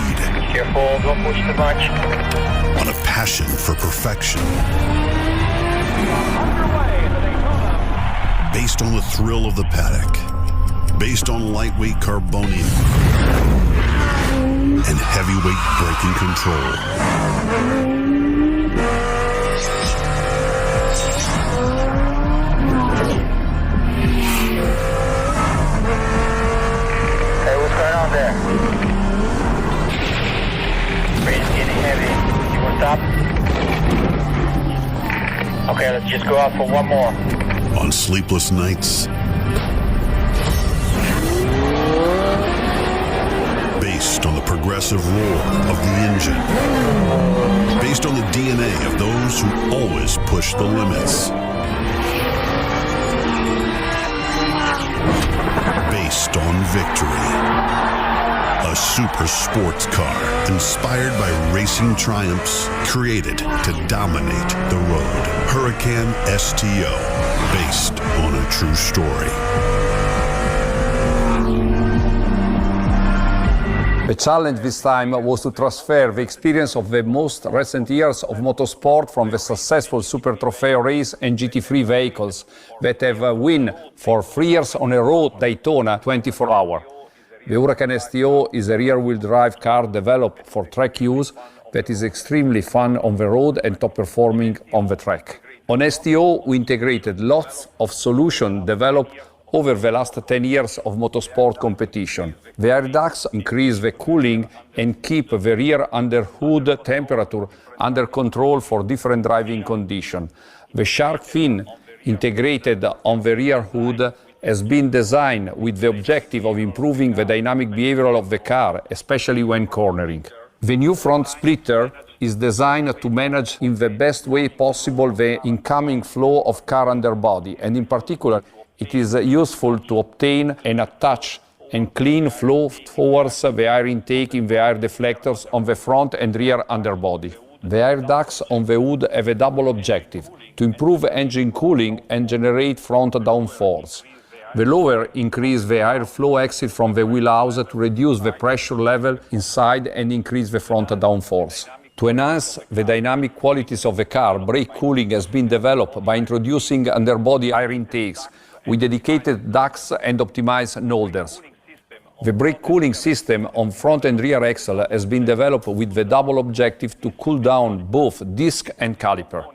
speed. Careful, don't push too much. On a passion for perfection. Based on the thrill of the paddock. Based on lightweight carbonium. And heavyweight braking control. Hey, what's going on there? Rain's getting heavy. You want to stop? Okay, let's just go out for one more. On sleepless nights. Based on the progressive roar of the engine. Based on the DNA of those who always push the limits. Based on victory. A super sports car inspired by racing triumphs, created to dominate the road. Huracan STO, based on a true story. The challenge this time was to transfer the experience of the most recent years of motorsport from the successful Super Trofeo race and GT3 vehicles that have won for 3 years on a road Daytona 24-hour. The Huracan STO is a rear-wheel drive car developed for track use that is extremely fun on the road and top-performing on the track. On STO, we integrated lots of solutions developed over the last 10 years of motorsport competition. The air ducts increase the cooling and keep the rear underhood temperature under control for different driving conditions. The shark fin integrated on the rear hood has been designed with the objective of improving the dynamic behavior of the car, especially when cornering. The new front splitter is designed to manage in the best way possible the incoming flow of car underbody, and in particular, it is useful to obtain and attach and clean flow towards the air intake in the air deflectors on the front and rear underbody. The air ducts on the hood have a double objective: to improve engine cooling and generate front downforce. The lower increase the airflow exit from the wheelhouse to reduce the pressure level inside and increase the front downforce. To enhance the dynamic qualities of the car, brake cooling has been developed by introducing underbody air intakes with dedicated ducts and optimized holders. The brake cooling system on front and rear axle has been developed with the double objective to cool down both disc and caliper.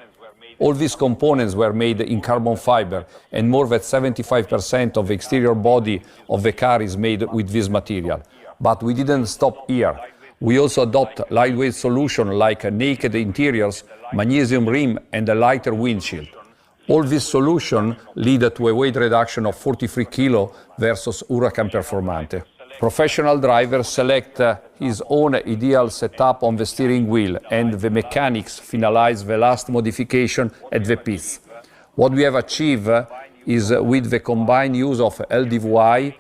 All these components were made in carbon fiber, and more than 75% of the exterior body of the car is made with this material. But we didn't stop here. We also adopt lightweight solutions like naked interiors, magnesium rim, and a lighter windshield. All these solutions lead to a weight reduction of 43 kg versus Huracan Performante. Professional drivers select his own ideal setup on the steering wheel, and the mechanics finalize the last modification at the pits. What we have achieved is, with the combined use of LDVI,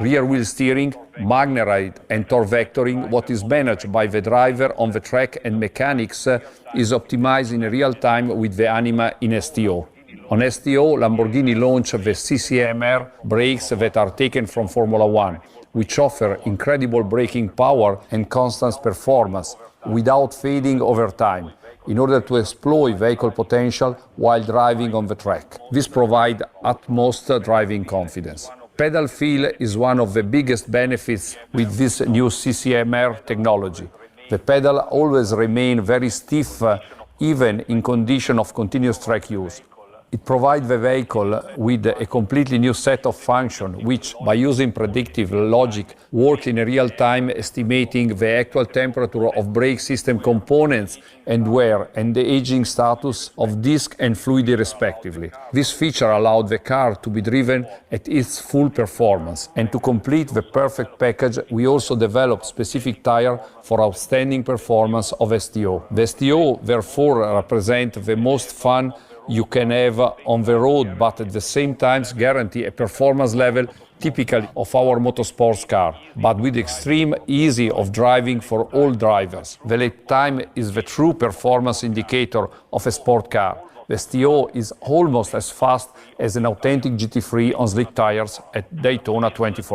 rear wheel steering, Magnerite and torque vectoring, what is managed by the driver on the track and mechanics is optimized in real time with the Anima in STO. On STO, Lamborghini launched the CCMR brakes that are taken from Formula One, which offer incredible braking power and constant performance without fading over time, in order to exploit vehicle potential while driving on the track. This provides utmost driving confidence. Pedal feel is one of the biggest benefits with this new CCMR technology. The pedal always remains very stiff, even in condition of continuous track use. It provides the vehicle with a completely new set of functions, which, by using predictive logic, work in real time, estimating the actual temperature of brake system components and wear, and the aging status of disc and fluid respectively. This feature allowed the car to be driven at its full performance. And to complete the perfect package, we also developed specific tires for outstanding performance of STO. The STO, therefore, represents the most fun you can have on the road, but at the same time guarantee a performance level typical of our motorsports car, but with extreme ease of driving for all drivers. The lap time is the true performance indicator of a sport car. The STO is almost as fast as an authentic GT3 on slick tires at Daytona 24.